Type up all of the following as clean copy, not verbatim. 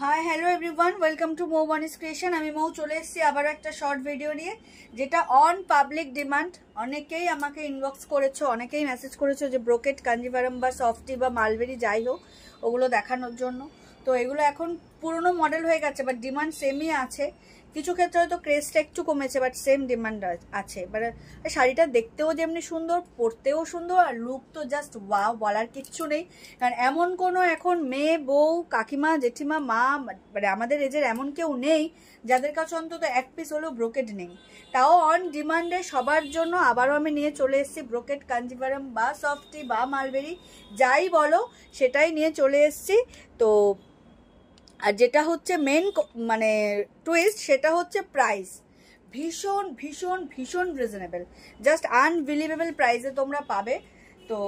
High hello everyone, welcome to Mou Banis creation. আমি মৌ চলে এসেছি আবারও একটা শর্ট ভিডিও নিয়ে, যেটা অন পাবলিক ডিমান্ড। অনেকেই আমাকে ইনবক্স করেছো, অনেকেই মেসেজ করেছো যে ব্রোকেট, কাঞ্জিভারাম বা সফটি বা মালবেরি যাই হোক ওগুলো দেখানোর জন্য। তো এগুলো এখন পুরনো মডেল হয়ে গেছে, বাট ডিমান্ড সেমই আছে। কিছু ক্ষেত্রে হয়তো ক্রেজটা একটু কমেছে, বাট সেম ডিমান্ড আছে। এবার শাড়িটা দেখতেও যেমনি সুন্দর, পরতেও সুন্দর, আর লুক তো জাস্ট ওয়াও, বলার কিচ্ছু নেই। কারণ এমন কোনো এখন মেয়ে, বউ, কাকিমা, জেঠিমা, মা, মানে আমাদের এজের এমন কেউ নেই যাদের কাছে অন্তত এক পিস হলেও ব্রোকেট নেই। তাও অন ডিমান্ডে সবার জন্য আবারও আমি নিয়ে চলে এসেছি ব্রোকেট, কাঞ্জিভারাম বা সফটি বা মালবেরি যাই বলো সেটাই নিয়ে চলে এসেছি। তো আর যেটা হচ্ছে মেন মানে টুইস্ট, সেটা হচ্ছে প্রাইস। ভীষণ ভীষণ ভীষণ রিজনেবল, জাস্ট আনবিলিভেবল প্রাইসে তোমরা পাবে। তো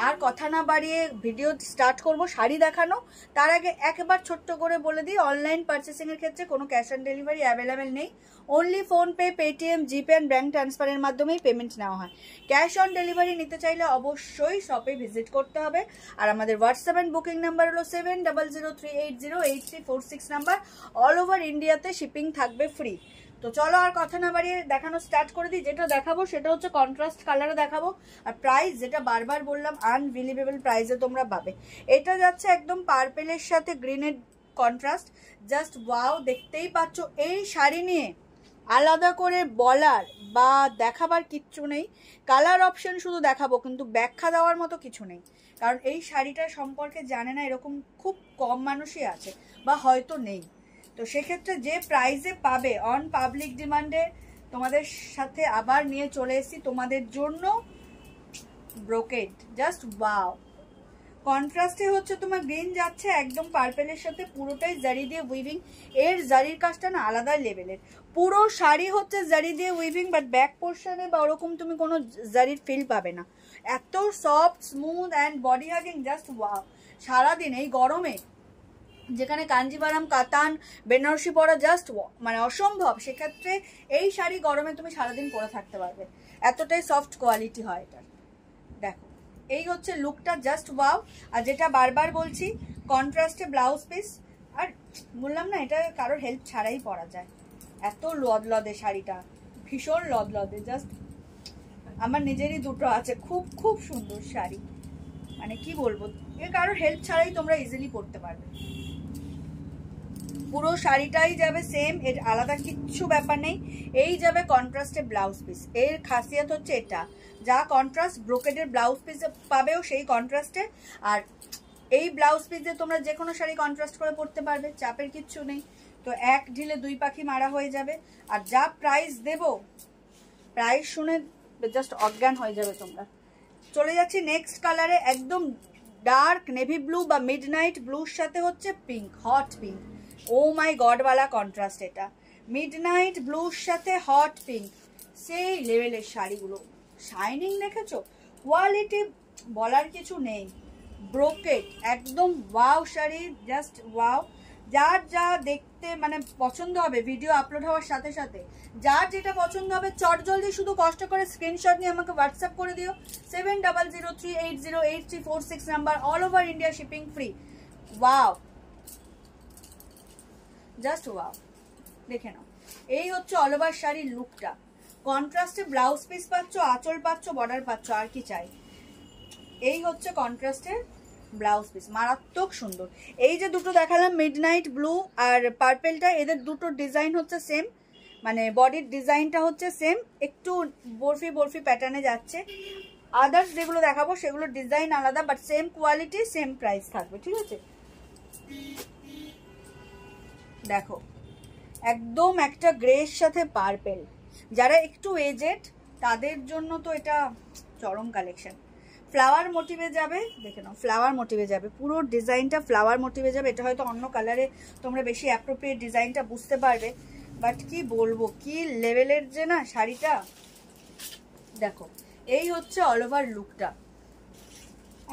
আর কথা না বাড়িয়ে ভিডিও স্টার্ট করব শাড়ি দেখানো। তার আগে একবার ছোট্ট করে বলে দিই, অনলাইন পারচেসিংয়ের ক্ষেত্রে কোনো ক্যাশ অন ডেলিভারি অ্যাভেলেবেল নেই। Only PhonePe, Paytm, GPay and bank ট্রান্সফারের মাধ্যমেই পেমেন্ট নেওয়া হয়। ক্যাশ অন ডেলিভারি নিতে চাইলে অবশ্যই শপে ভিজিট করতে হবে। আর আমাদের হোয়াটসঅ্যাপ অ্যান্ড বুকিং নাম্বার হলো 7003808346 নাম্বার। অল ওভার ইন্ডিয়াতে শিপিং থাকবে ফ্রি। তো চলো আর কথা না বাড়িয়ে দেখানো স্টার্ট করে দিই। যেটা দেখাবো সেটা হচ্ছে কন্ট্রাস্ট কালারে দেখাবো। আর প্রাইস যেটা বারবার বললাম, আনবিলিভেবল প্রাইসে তোমরা পাবে। এটা যাচ্ছে একদম পার্পেলের সাথে গ্রিনের কন্ট্রাস্ট, জাস্ট ওয়াও। দেখতেই পাচ্ছ, এই শাড়ি নিয়ে আলাদা করে বলার বা দেখাবার কিচ্ছু নেই। কালার অপশন শুধু দেখাবো, কিন্তু ব্যাখ্যা দেওয়ার মতো কিছু নেই। কারণ এই শাড়িটার সম্পর্কে জানে না এরকম খুব কম মানুষই আছে, বা হয়তো নেই। তো সেক্ষেত্রে যে প্রাইসে পাবে অন পাবলিক ডিমান্ডে, তোমাদের সাথে আবার নিয়ে চলে এসেছি তোমাদের জন্য ব্রোকেট। Just wow. কন্ট্রাস্টে হচ্ছে তোমার গ্রিন যাচ্ছে একদম পার্পেলের সাথে, পুরোটাই জারি দিয়ে উইভিং। এর জারির কাজটা না আলাদা লেভেলের। পুরো শাড়ি হচ্ছে জারি দিয়ে উইভিং, বাট ব্যাক পোর্শনে বা ওরকম তুমি কোনো জারির ফিল পাবে না। এত soft, smooth and body hugging, just wow. সারাদিন এই গরমে যেখানে কাঞ্জিভারাম, কাতান, বেনারসি পরা জাস্ট মানে অসম্ভব, সেক্ষেত্রে এই শাড়ি গরমে তুমি সারাদিন পরে থাকতে পারবে, এতটাই সফট কোয়ালিটি হয় এটার। দেখো, এই হচ্ছে লুকটা, জাস্ট ওয়াও। আর যেটা বারবার বলছি, কন্ট্রাস্টে ব্লাউজ পিস। আর বললাম না, এটা কারোর হেল্প ছাড়াই পরা যায়। এত লদলদে শাড়িটা, ভীষণ লদলদে, জাস্ট আমার নিজেরই দুটো আছে, খুব খুব সুন্দর শাড়ি। মানে কি বলবো, কারোর হেল্প ছাড়াই তোমরা ইজিলি পরতে পারবে। পুরো শাড়িটাই যাবে সেম, এর আলাদা কিচ্ছু ব্যাপার নেই। এই যাবে কন্ট্রাস্টে ব্লাউজ পিস। এর খাসিয়ত হচ্ছে এটা, যা কন্ট্রাস্ট ব্রোকেডের ব্লাউজ পিস পাবেও সেই কন্ট্রাস্টে। আর এই ব্লাউজ পিস দিয়ে তোমরা যে কোনো শাড়ি কন্ট্রাস্ট করে পরতে পারবে, চাপের কিচ্ছু নেই। তো এক ঢিলে দুই পাখি মারা হয়ে যাবে। আর যা প্রাইস দেব, প্রাইস শুনে জাস্ট অজ্ঞান হয়ে যাবে তোমরা। চলে যাচ্ছি নেক্সট কালারে, একদম ডার্ক নেভি ব্লু বা মিড নাইট ব্লুর সাথে হচ্ছে পিঙ্ক, হট পিঙ্ক। ও মাই গড ওয়ালা কন্ট্রাস্ট এটা, মিড নাইট ব্লুর সাথে হট পিঙ্ক। সেই লেভেলের শাড়িগুলো, শাইনিং দেখেছো, কোয়ালিটি বলার কিছু নেই। ব্রোকেট একদম ওয়াও শাড়ি, জাস্ট ওয়াও। যার যা দেখতে মানে পছন্দ হবে, ভিডিও আপলোড হওয়ার সাথে সাথে যার যেটা পছন্দ হবে, চট জলদি শুধু কষ্ট করে স্ক্রিনশট নিয়ে আমাকে হোয়াটসঅ্যাপ করে দিও। 7003808346 number. All over India shipping free. Wow, just wow. দেখে নাও, এই হচ্ছে অল ওভার শাড়ির লুকটা। কন্ট্রাস্টে ব্লাউজ পিস পাচ্ছ, আঁচল পাচ্ছ, বর্ডার পাচ্ছ, আর কি চাই। এই হচ্ছে কন্ট্রাস্টের ব্লাউজ পিস, মারাত্মক সুন্দর। এই যে দুটো দেখালাম, মিডনাইট ব্লু আর পার্পেলটা, এদের দুটো ডিজাইন হচ্ছে সেম, মানে বডির ডিজাইনটা হচ্ছে সেম, একটু বরফি বরফি প্যাটার্নে যাচ্ছে। আদার্স যেগুলো দেখাবো সেগুলোর ডিজাইন আলাদা, but same quality, same price থাকবে, ঠিক আছে। দেখো, একদম একটা গ্রের সাথে পার্পেল। যারা একটু এজেড তাদের জন্য তো এটা চরম কালেকশন। ফ্লাওয়ার মোটিভে যাবে, দেখে নাও, ফ্লাওয়ার মোটিভে যাবে, পুরো ডিজাইনটা ফ্লাওয়ার মোটিভে যাবে। এটা হয়তো অন্য কালারে তোমরা বেশি অ্যাপ্রোপ্রিয়েট ডিজাইনটা বুঝতে পারবে, বাট কি বলবো, কি লেভেলের যে না শাড়িটা। দেখো, এই হচ্ছে অল ওভার লুকটা,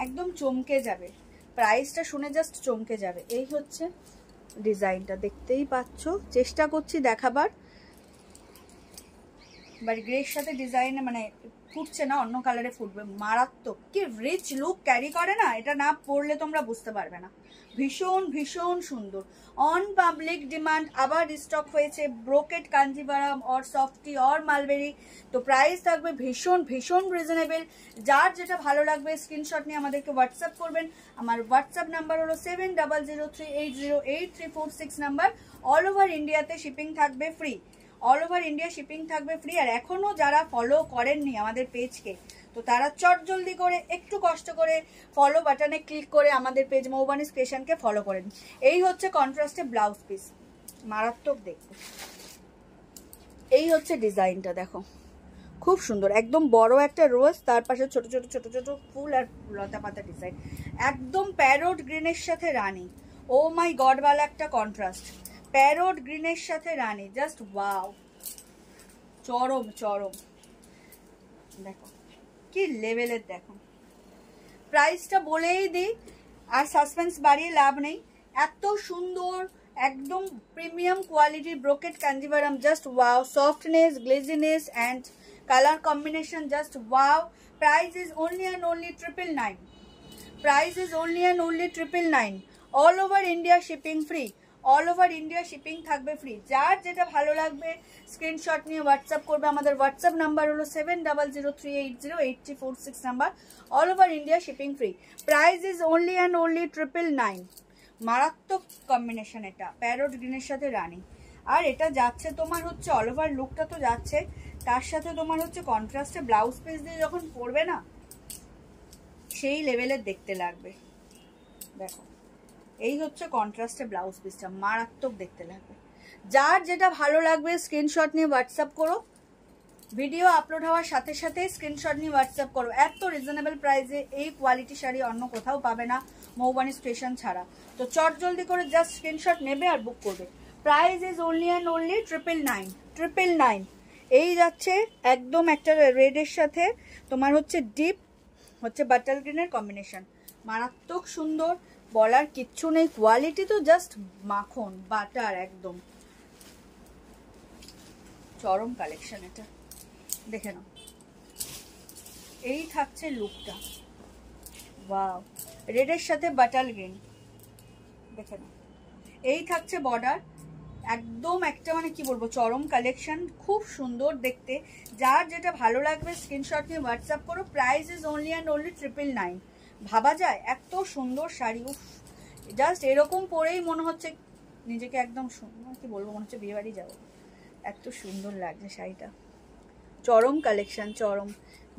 একদম চমকে যাবে। প্রাইসটা শুনে জাস্ট চমকে যাবে। এই হচ্ছে ডিজাইনটা, দেখতেই পাচ্ছ, চেষ্টা করছি দেখাবার, বাট গ্রের সাথে ডিজাইন মানে ফুটছে না, অন্য কালারে ফুটবে। মারাত্মক, কি রিচ লুক ক্যারি করে না, এটা না পরলে তোমরা বুঝতে পারবে না। ভীষণ ভীষণ সুন্দর, অন পাবলিক ডিমান্ড, আবার রিস্টক হয়েছে। Brocade Kanjivaram or softy or mulberry. তো প্রাইস থাকবে ভীষণ ভীষণ রিজনেবল। যার যেটা ভালো লাগবে স্ক্রিনশট নিয়ে আমাদেরকে হোয়াটসঅ্যাপ করবেন। আমার হোয়াটসঅ্যাপ নাম্বার হলো 7003808346 নাম্বার। অল ওভার ইন্ডিয়াতে শিপিং থাকবে free, all over India shipping থাকবে ফ্রি। আর এখনো যারা ফলো করেননি আমাদের পেজকে, তো তারা চট জলদি করে একটু কষ্ট করে ফলো বাটনে ক্লিক করে আমাদের পেজ মৌবানিস ক্রিয়েশনকে ফলো করেন। এই হচ্ছে কন্ট্রাস্টে ব্লাউজ পিস, মারাত্মক দেখতে। এই হচ্ছে ডিজাইনটা, দেখো খুব সুন্দর, একদম বড় একটা রোজ, তার পাশে ছোট ছোট ছোট ছোট ফুল আর লতা পাতা ডিজাইন, একদম প্যারোট গ্রিনের সাথে রানী। ও মাই গড वाला একটা কন্ট্রাস্ট, প্যারোট গ্রিনের সাথে রানী, জাস্ট ওয়াও, চরম চরম। দেখো কি লেভেলের, দেখো প্রাইসটা বলেই দিই, আর সাসপেন্স বাড়িয়ে লাভ নেই। এত সুন্দর, একদম প্রিমিয়াম কোয়ালিটির brocade Kanjivaram, just wow, softness, glaziness and colour combination, just wow. Price is only and only 999, price is only and only 999। All over India shipping free, all over India shipping থাকবে free. যার যেটা ভালো লাগবে screenshot নিয়ে WhatsApp করবে। আমাদের WhatsApp number হলো 7003808346 number. All over India shipping free, price is only and only 999। মারাত্মক কম্বিনেশন এটা, প্যারোট গ্রিনের সাথে রানী। আর এটা যাচ্ছে তোমার হচ্ছে অল ওভার লুকটা তো যাচ্ছে, তার সাথে তোমার হচ্ছে কন্ট্রাস্টে ব্লাউজ পিস দিয়ে যখন পরবে না, সেই লেভেলের দেখতে লাগবে। দেখো এই হচ্ছে কন্ট্রাস্টে ব্লাউজ পিসটা, মারাত্মক দেখতে লাগবে। যার যেটা ভালো লাগবে স্ক্রিনশট নিয়ে হোয়াটসঅ্যাপ করো, ভিডিও আপলোড হওয়ার সাথে সাথে স্ক্রিনশট নিয়ে হোয়াটসঅ্যাপ করো। এত রিজনেবল প্রাইসে এই কোয়ালিটি শাড়ি অন্য কোথাও পাবে না মৌবানিস ক্রিয়েশন ছাড়া। তো চট জলদি করে জাস্ট স্ক্রিনশট নেবে আর বুক করবে। Price is only and only 999। এই যাচ্ছে একদম একটা রেডের সাথে তোমার হচ্ছে ডিপ হচ্ছে বাটার গ্রিনের কম্বিনেশন, মারাত্মক সুন্দর, বলার কিচ্ছু নেই। কোয়ালিটি তো জাস্ট মাখন বাটার, একদম চরম কালেকশন এটা, দেখে নাও। এই থাকছে লুকটা, ওয়াও, রেডের সাথে বাটার গ্রিন, দেখে নাও। এই থাকছে বর্ডার, একদম একটা মানে কি বলবো চরম কালেকশন, খুব সুন্দর দেখতে। যার যেটা ভালো লাগবে স্ক্রিনশট নিয়ে হোয়াটসঅ্যাপ করো। Price is only and only 999। ভাবা যায় এত সুন্দর শাড়ি, উফ, জাস্ট এরকম পরেই মনে হচ্ছে নিজেকে একদম কি বলবো, মনে হচ্ছে বিয়ে বাড়ি যাবো, এত সুন্দর লাগছে শাড়িটা। চরম কালেকশন, চরম,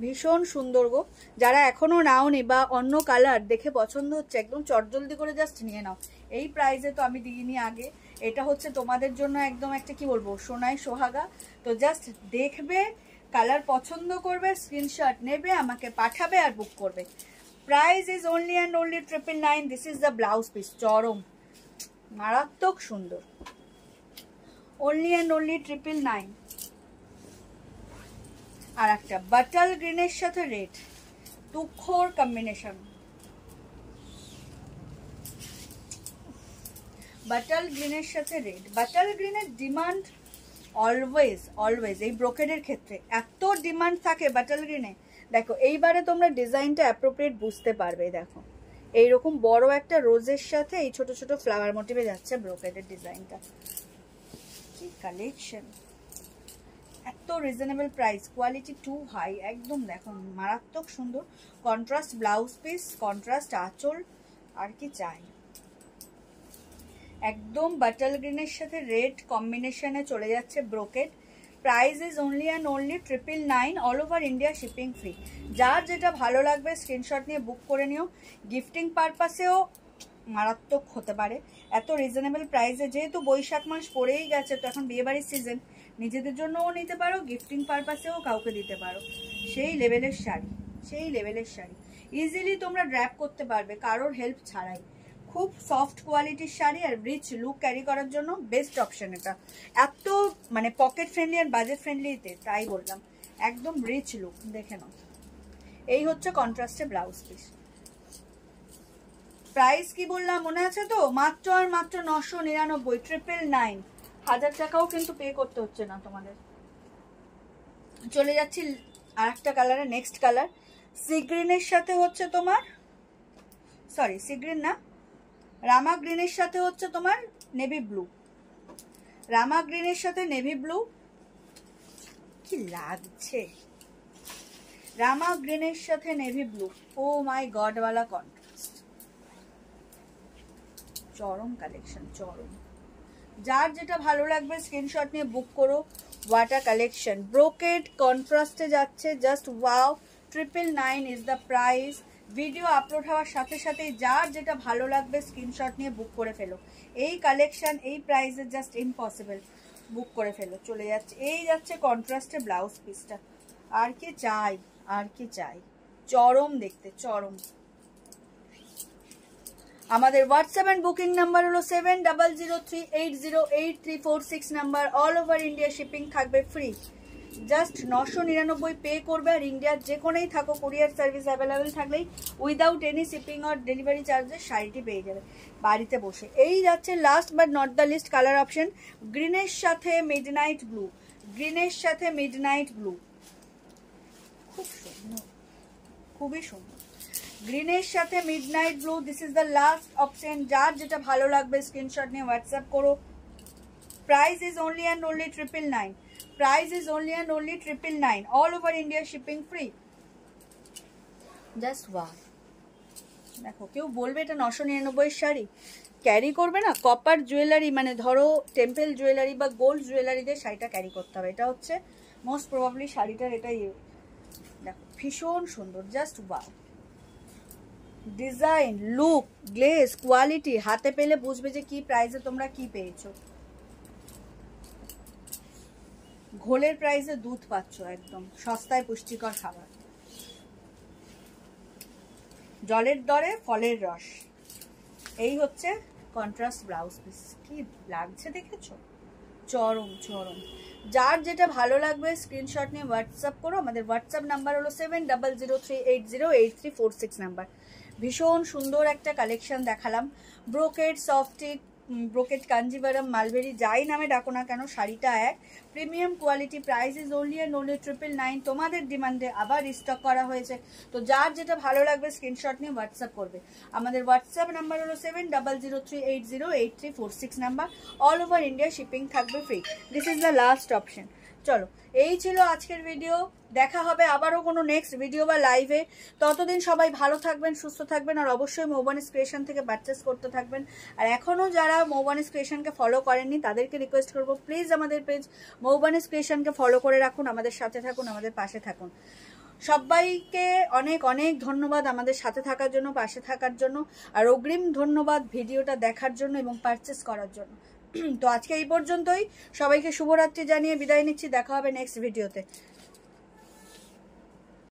ভীষণ সুন্দর গো। যারা এখনো নাওনি বা অন্য কালার দেখে পছন্দ হচ্ছে, একদম চটজলদি করে জাস্ট নিয়ে নাও। এই প্রাইসে তো আমি দিইনি আগে, এটা হচ্ছে তোমাদের জন্য একদম একটা কি বলবো সোনায় সোহাগা। তো জাস্ট দেখবে, কালার পছন্দ করবে, স্ক্রিনশট নেবে, আমাকে পাঠাবে আর বুক করবে। Price is only and only 999। This is the blouse piece, চরম মারাত্মক সুন্দর, only and only 999। আর একটা বাটার গ্রিনের সাথে রেড, তুখোর কম্বিনেশন, বাটার গ্রিনের সাথে রেড। বাটার গ্রিনের ডিমান্ড অলওয়েজ অলওয়েজ এই ব্রোকেডের ক্ষেত্রে এত ডিমান্ড থাকে বাটার গ্রিনে। দেখো এইবারে তোমরা ডিজাইনটা অ্যাপ্রোপ্রিয়েট বুঝতে পারবে। দেখো এইরকম বড় একটা রোজের সাথে এই ছোট ছোট ফ্লাওয়ার মোটিভে যাচ্ছে ব্রোকেডের ডিজাইনটা, কি কালেকশন, এত reasonable price, quality too high একদম। দেখো মারাত্মক সুন্দর, কন্ট্রাস্ট ব্লাউজ পিস, কন্ট্রাস্ট আঁচল, আর কি চাই। একদম বাটার গ্রিনের সাথে রেড কম্বিনেশনে চলে যাচ্ছে brocade. Price is only and only 999। All over India shipping free. যার যেটা ভালো লাগবে স্ক্রিনশট নিয়ে বুক করে নিও। গিফটিং পারপাসেও মারাত্মক হতে পারে এত রিজনেবল প্রাইসে। যেহেতু বৈশাখ মাস পড়েই গেছে, তো এখন বিয়েবাড়ির সিজন, নিজেদের জন্যও নিতে পারো, গিফটিং পারপাসেও কাউকে দিতে পারো। সেই লেভেলের শাড়ি, সেই লেভেলের শাড়ি, ইজিলি তোমরা ড্র্যাপ করতে পারবে কারোর হেল্প ছাড়াই। খুব সফট কোয়ালিটির শাড়ি আর রিচ লুক ক্যারি করার জন্য বেস্ট অপশন এটা। এত মানে পকেট ফ্রেন্ডলি আর বাজেট ফ্রেন্ডলিতে, তাই বললাম, একদম রিচ লুক, দেখে নাও। এই হচ্ছে কন্ট্রাস্টে ব্লাউজ পিস। প্রাইস কি বললাম মনে আছে তো? মাত্র আর মাত্র 999, 999। 1000 টাকাও কিন্তু পে করতে হচ্ছে না তোমাদের। চলে যাচ্ছি আর একটা কালারে নেক্সট কালার সি গ্রিনের সাথে হচ্ছে তোমার, সরি সি গ্রিন না, রামা গ্রিনের সাথে হচ্ছে তোমার নেভি ব্লু, রামা গ্রিনের সাথে নেভি ব্লু, কি লাগছে, রামা গ্রিনের সাথে নেভি ব্লু, ও মাই গড वाला কন্ট্রাস্ট, চরম কালেকশন, চরম। যার যেটা ভালো লাগবে স্ক্রিনশট নিয়ে বুক করো। ওয়াটার কালেকশন ব্রোকেড কন্ট্রাস্টে যাচ্ছে, just wow. 999 is the price. Video upload হওয়ার সাথে সাথেই যার যেটা ভালো লাগবে স্ক্রিনশট নিয়ে বুক করে ফেলো। এই কালেকশন এই প্রাইসে জাস্ট ইম্পসিবল, বুক করে ফেলো। চলে যাচ্ছে, এই যাচ্ছে কন্ট্রাস্টে ব্লাউজ পিসটা। আর কি চাই, আর কি চাই, চরম দেখতে, চরম। আমাদের হোয়াটসঅ্যাপ এন্ড বুকিং নাম্বার হলো 7003808346 number. All over India shipping থাকবে ফ্রি, জাস্ট 999 পে করবে। আর ইন্ডিয়ার যে কোনেই থাকো কুরিয়ার সার্ভিস অ্যাভেলেবেল থাকলেই উইদাউট এনি শিপিং আর ডেলিভারি চার্জেস শাড়িটি পেয়ে যাবে বাড়িতে বসে। এই যাচ্ছে last but not the least colour option, গ্রিনের সাথে মিডনাইট ব্লু, গ্রিনের সাথে মিডনাইট ব্লু, খুব সুন্দর, খুবই সুন্দর। গ্রিনের সাথে midnight blue, this is the last option. যার যেটা ভালো লাগবে স্ক্রিনশট নিয়ে হোয়াটসঅ্যাপ করো। Price is only and only 999, price is only and only 999, all over India shipping free. Just wow, দেখো কেউ বলবে এটা 999 শাড়ি, ক্যারি করবে না কপার জুয়েলারি, মানে ধরো টেম্পল জুয়েলারি বা গোল্ড জুয়েলারি দিয়ে শাড়িটা ক্যারি করতে হবে। এটা হচ্ছে মোস্ট প্রবাবলি শাড়িটার এটাই। দেখো ভীষণ সুন্দর, just wow. Design, look, glaze, quality হাতে পেলে বুঝবে যে কি প্রাইসে তোমরা কি পেয়েছো। ঘোলের প্রাইসে দুধ পাচ্ছ, একদম সস্তায় পুষ্টিকর খাবার। জলের দরে ফলের রস। এই হচ্ছে কন্ট্রাস্ট ব্লাউজ পিস, কি লাগছে দেখেছো, চরম চরম। যার যেটা ভালো লাগবে স্ক্রিনশট নিয়ে হোয়াটসঅ্যাপ করো। আমাদের হোয়াটসঅ্যাপ নাম্বার হলো 7003808346 নাম্বার। ভীষণ সুন্দর একটা কালেকশন দেখালাম। ব্রোকেড, সফটিক, ব্রোকেড, কাঞ্জিভারাম, মালবেরি, যাই নামে ডাকো না কেন শাড়িটা এক, premium quality. Price is only and only 999। তোমাদের ডিমান্ডে আবার রিস্টক করা হয়েছে। তো যার যেটা ভালো লাগবে স্ক্রিনশট নিয়ে হোয়াটসঅ্যাপ করবে। আমাদের হোয়াটসঅ্যাপ নাম্বার হলো 7003808346 number. All over India shipping থাকবে free. This is the last option. চলো, এই ছিল আজকের ভিডিও। দেখা হবে আবারও কোনো নেক্সট ভিডিও বা লাইভে। ততদিন সবাই ভালো থাকবেন, সুস্থ থাকবেন, আর অবশ্যই মৌবানিস ক্রিয়েশন থেকে পারচেস করতে থাকবেন। আর এখনও যারা মৌবানিস ক্রিয়েশনকে ফলো করেননি তাদেরকে রিকোয়েস্ট করবো প্লিজ আমাদের পেজ মৌবানিস ক্রিয়েশনকে ফলো করে রাখুন, আমাদের সাথে থাকুন, আমাদের পাশে থাকুন। সবাইকে অনেক অনেক ধন্যবাদ আমাদের সাথে থাকার জন্য, পাশে থাকার জন্য, আর অগ্রিম ধন্যবাদ ভিডিওটা দেখার জন্য এবং পারচেস করার জন্য। তো আজকে এই পর্যন্তই। সবাইকে শুভরাত্রি জানিয়ে বিদায় নিচ্ছি। দেখা হবে নেক্সট ভিডিওতে।